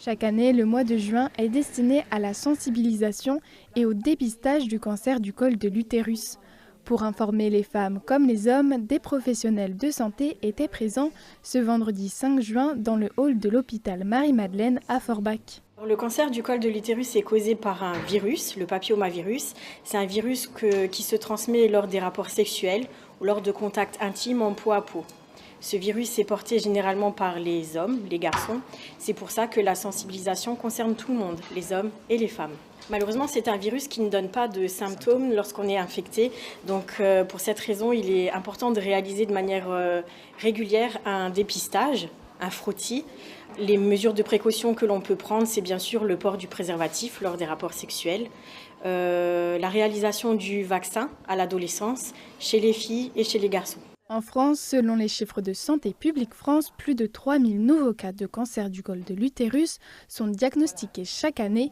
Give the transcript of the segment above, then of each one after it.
Chaque année, le mois de juin est destiné à la sensibilisation et au dépistage du cancer du col de l'utérus. Pour informer les femmes comme les hommes, des professionnels de santé étaient présents ce vendredi 5 juin dans le hall de l'hôpital Marie-Madeleine à Forbach. Le cancer du col de l'utérus est causé par un virus, le papillomavirus. C'est un virus qui se transmet lors des rapports sexuels ou lors de contacts intimes en peau à peau. Ce virus est porté généralement par les hommes, les garçons. C'est pour ça que la sensibilisation concerne tout le monde, les hommes et les femmes. Malheureusement, c'est un virus qui ne donne pas de symptômes lorsqu'on est infecté. Donc, pour cette raison, il est important de réaliser de manière régulière un dépistage, un frottis. Les mesures de précaution que l'on peut prendre, c'est bien sûr le port du préservatif lors des rapports sexuels, la réalisation du vaccin à l'adolescence chez les filles et chez les garçons. En France, selon les chiffres de Santé publique France, plus de 3000 nouveaux cas de cancer du col de l'utérus sont diagnostiqués chaque année.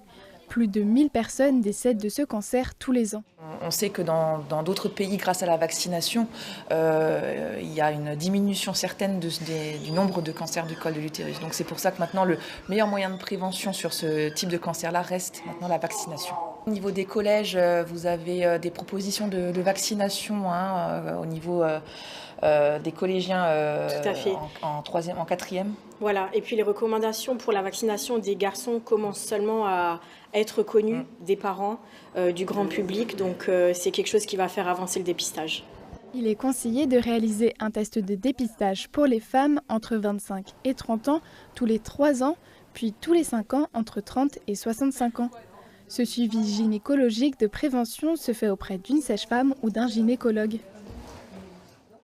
Plus de 1000 personnes décèdent de ce cancer tous les ans. On sait que dans d'autres pays, grâce à la vaccination, il y a une diminution certaine du nombre de cancers du col de l'utérus. Donc c'est pour ça que maintenant le meilleur moyen de prévention sur ce type de cancer-là reste maintenant la vaccination. Au niveau des collèges, vous avez des propositions de vaccination au niveau des collégiens en troisième, en quatrième. Voilà, et puis les recommandations pour la vaccination des garçons commencent seulement à être connues des parents, du grand public, donc c'est quelque chose qui va faire avancer le dépistage. Il est conseillé de réaliser un test de dépistage pour les femmes entre 25 et 30 ans tous les 3 ans, puis tous les 5 ans entre 30 et 65 ans. Ce suivi gynécologique de prévention se fait auprès d'une sage-femme ou d'un gynécologue.